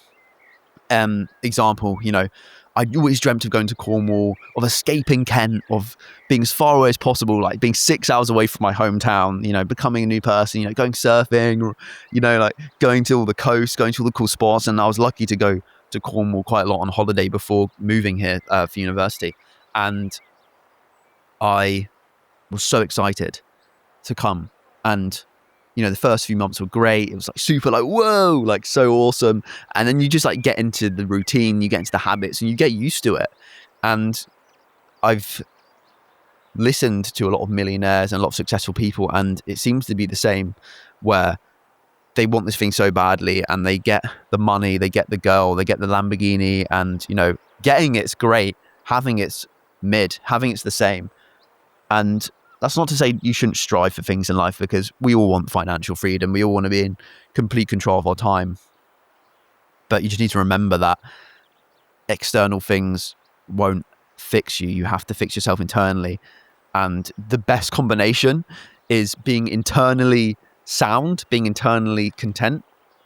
Example, you know, I always dreamt of going to Cornwall, of escaping Kent, of being as far away as possible, like being 6 hours away from my hometown, you know, becoming a new person, you know, going surfing, or, you know, like going to all the coasts, going to all the cool spots. And I was lucky to go to Cornwall quite a lot on holiday before moving here for university. And I was so excited to come. And, you know, the first few months were great. It was like super like, whoa, like so awesome. And then you just like get into the routine, you get into the habits, and you get used to it. And I've listened to a lot of millionaires and a lot of successful people, and it seems to be the same, where they want this thing so badly and they get the money, they get the girl, they get the Lamborghini, and, you know, getting it's great, having it's mid, having it's the same. And that's not to say you shouldn't strive for things in life, because we all want financial freedom. We all want to be in complete control of our time. But you just need to remember that external things won't fix you. You have to fix yourself internally. And the best combination is being internally sound, being internally content,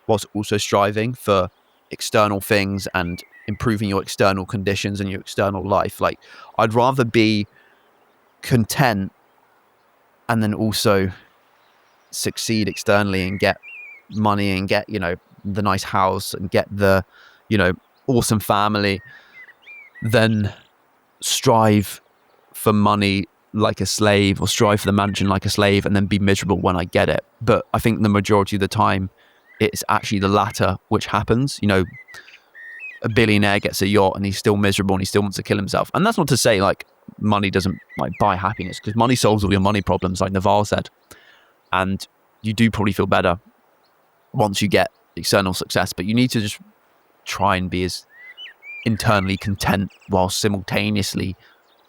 whilst also striving for external things and improving your external conditions and your external life. Like, I'd rather be content and then also succeed externally and get money and get, the nice house and get the, awesome family, than strive for money like a slave or strive for the mansion like a slave and then be miserable when I get it. But I think the majority of the time it's actually the latter which happens. A billionaire gets a yacht and he's still miserable and he still wants to kill himself. And that's not to say like money doesn't like buy happiness, because money solves all your money problems, like Naval said. And you do probably feel better once you get external success, but you need to just try and be as internally content while simultaneously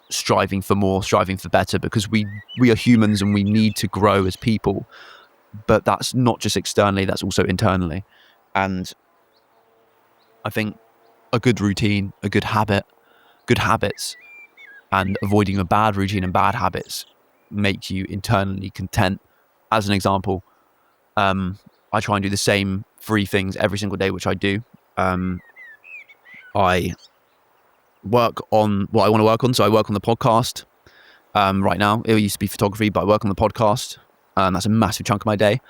striving for more, striving for better, because we are humans and we need to grow as people. But that's not just externally, that's also internally. And I think a good routine, a good habit, good habits, and avoiding a bad routine and bad habits make you internally content. As an example, I try and do the same 3 things every single day, which I do. I work on what I want to work on. So I work on the podcast right now. It used to be photography, but I work on the podcast. That's a massive chunk of my day.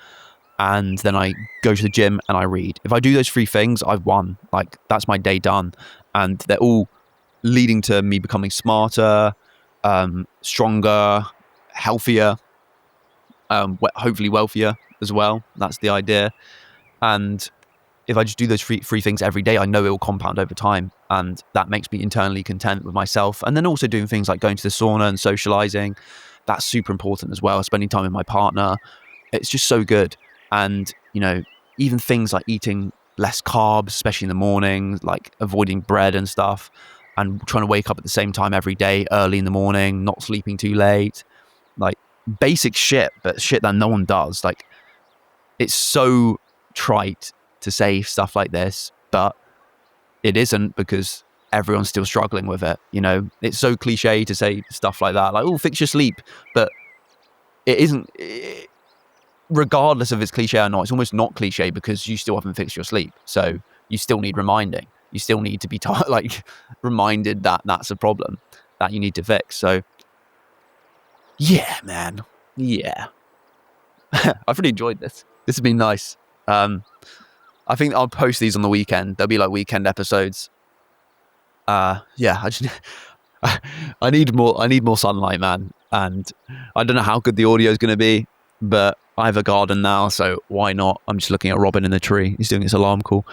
And then I go to the gym and I read. If I do those 3 things, I've won. Like, that's my day done. And they're all leading to me becoming smarter, stronger, healthier, hopefully wealthier as well. That's the idea. And if I just do those three things every day, I know it will compound over time. And that makes me internally content with myself. And then also doing things like going to the sauna and socializing. That's super important as well. Spending time with my partner. It's just so good. And, even things like eating less carbs, especially in the morning, like avoiding bread and stuff, and trying to wake up at the same time every day, early in the morning, not sleeping too late. Like, basic shit, but shit that no one does. Like, it's so trite to say stuff like this, but it isn't, because everyone's still struggling with it. It's so cliche to say stuff like that, like, oh, fix your sleep, but it isn't. Regardless of it's cliche or not, it's almost not cliche, because you still haven't fixed your sleep. So you still need reminding. You still need to be reminded that that's a problem that you need to fix. So yeah, man. Yeah. I've really enjoyed this. This has been nice. I think I'll post these on the weekend. They'll be like weekend episodes. I just I need more sunlight, man. And I don't know how good the audio is going to be, but I have a garden now, so why not? I'm just looking at Robin in the tree. He's doing his alarm call.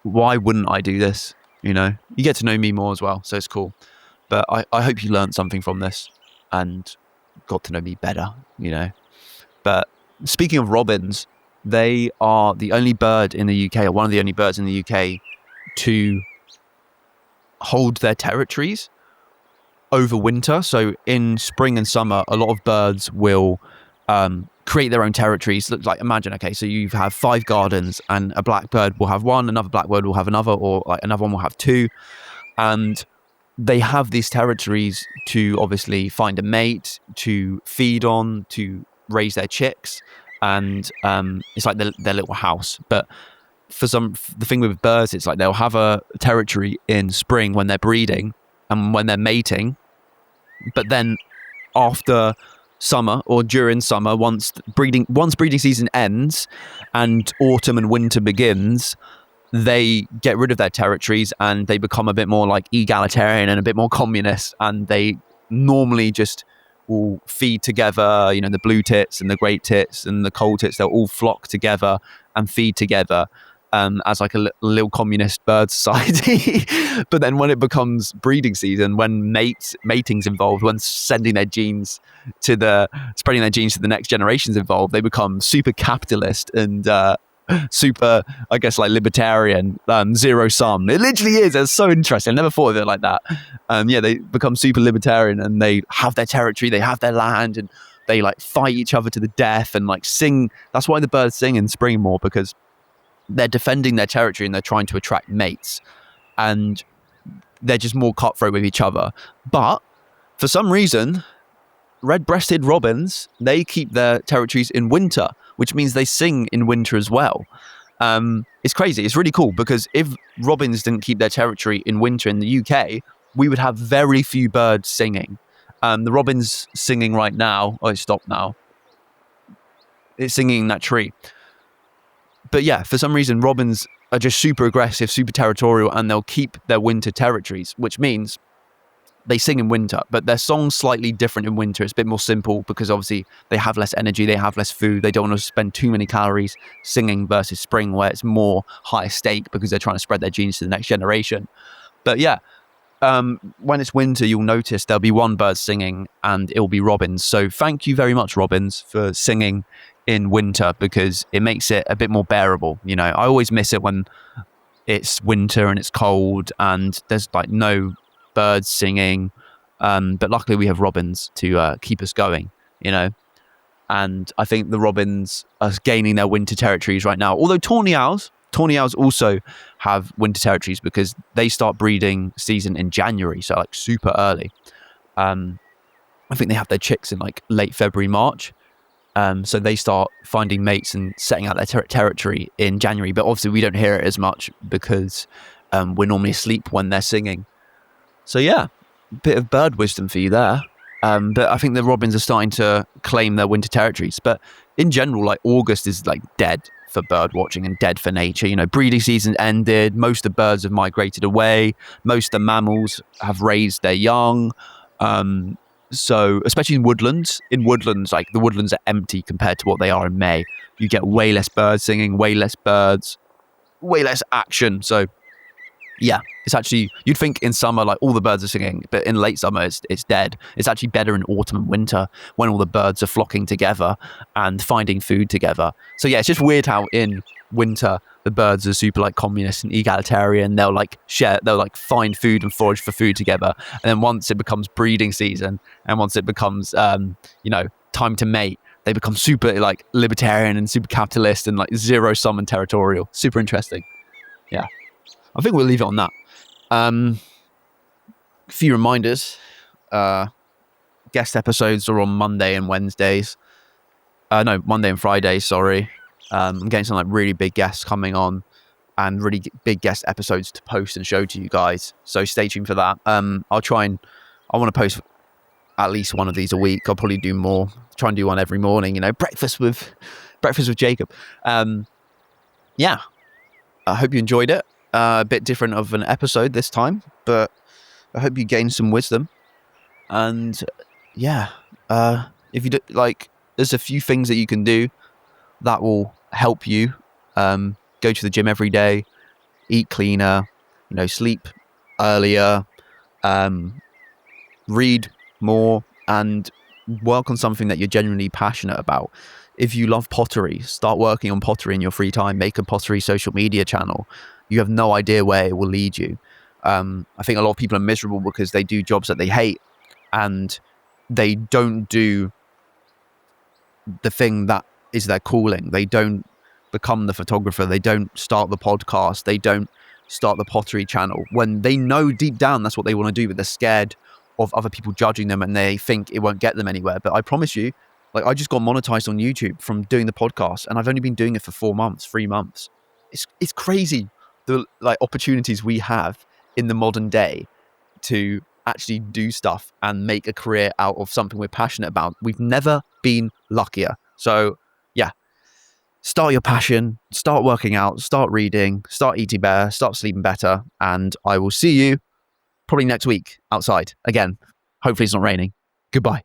Why wouldn't I do this? You get to know me more as well, so it's cool. But I hope you learned something from this and got to know me better, But speaking of robins, they are the only bird in the UK, or one of the only birds in the UK, to hold their territories over winter. So in spring and summer, a lot of birds will create their own territories. Like, imagine, okay, so you have 5 gardens, and a blackbird will have one, another blackbird will have another, or like another one will have 2. And they have these territories to obviously find a mate, to feed on, to raise their chicks. And it's like their little house. But the thing with birds, it's like they'll have a territory in spring when they're breeding and when they're mating. But then after summer, or during summer, once breeding season ends and autumn and winter begins, they get rid of their territories and they become a bit more like egalitarian and a bit more communist, and they normally just will feed together. The blue tits and the great tits and the coal tits, they'll all flock together and feed together as like a little communist bird society. But then when it becomes breeding season, when mating's involved, when spreading their genes to the next generations involved, they become super capitalist and super, I guess, like libertarian, zero sum. It literally is. It's so interesting. I never thought of it like that. They become super libertarian and they have their territory, they have their land, and they like fight each other to the death and like sing. That's why the birds sing in spring more, because they're defending their territory and they're trying to attract mates, and they're just more cutthroat with each other. But for some reason, red-breasted robins, they keep their territories in winter, which means they sing in winter as well. It's crazy. It's really cool because if robins didn't keep their territory in winter in the UK, we would have very few birds singing. The robin's singing right now. Oh, it stopped now. It's singing in that tree. But yeah, for some reason, robins are just super aggressive, super territorial, and they'll keep their winter territories, which means they sing in winter, but their song's slightly different in winter. It's a bit more simple because obviously they have less energy, they have less food, they don't want to spend too many calories singing versus spring, where it's more high stake because they're trying to spread their genes to the next generation. But yeah, when it's winter, you'll notice there'll be one bird singing and it'll be robins. So thank you very much, robins, for singing in winter because it makes it a bit more bearable. You know, I always miss it when it's winter and it's cold and there's like no birds singing, but luckily we have robins to keep us going, you know. And I think the robins are gaining their winter territories right now, although tawny owls also have winter territories because they start breeding season in January, so like super early. I think they have their chicks in like late February, March, so they start finding mates and setting out their territory in January, but obviously we don't hear it as much because we're normally asleep when they're singing. So yeah, bit of bird wisdom for you there. But I think the robins are starting to claim their winter territories. But in general, like August is like dead for bird watching and dead for nature. You know, breeding season ended. Most of the birds have migrated away. Most of the mammals have raised their young. So especially in woodlands, like the woodlands are empty compared to what they are in May. You get way less birds singing, way less birds, way less action. So yeah, it's actually, you'd think in summer, like all the birds are singing, but in late summer, it's dead. It's actually better in autumn and winter when all the birds are flocking together and finding food together. So yeah, it's just weird how in winter, the birds are super like communist and egalitarian. They'll like find food and forage for food together. And then once it becomes breeding season and once it becomes, time to mate, they become super like libertarian and super capitalist and like zero sum and territorial. Super interesting. Yeah. I think we'll leave it on that. A few reminders. Guest episodes are on Monday and Wednesdays. Monday and Friday, sorry. I'm getting some like really big guests coming on and really big guest episodes to post and show to you guys. So stay tuned for that. I want to post at least one of these a week. I'll probably do more. Try and do one every morning, you know, breakfast with Jacob. Yeah. I hope you enjoyed it. A bit different of an episode this time, but I hope you gained some wisdom. And yeah, if you do, like, there's a few things that you can do that will help you. Go to the gym every day, eat cleaner, sleep earlier, read more, and work on something that you're genuinely passionate about. If you love pottery, start working on pottery in your free time. Make a pottery social media channel. You have no idea where it will lead you. I think a lot of people are miserable because they do jobs that they hate and they don't do the thing that is their calling. They don't become the photographer. They don't start the podcast. They don't start the pottery channel when they know deep down that's what they want to do, but they're scared of other people judging them and they think it won't get them anywhere. But I promise you, like, I just got monetized on YouTube from doing the podcast and I've only been doing it for 3 months. It's crazy the like opportunities we have in the modern day to actually do stuff and make a career out of something we're passionate about. We've never been luckier. So yeah, start your passion, start working out, start reading, start eating better, start sleeping better, and I will see you probably next week outside again. Hopefully it's not raining. Goodbye.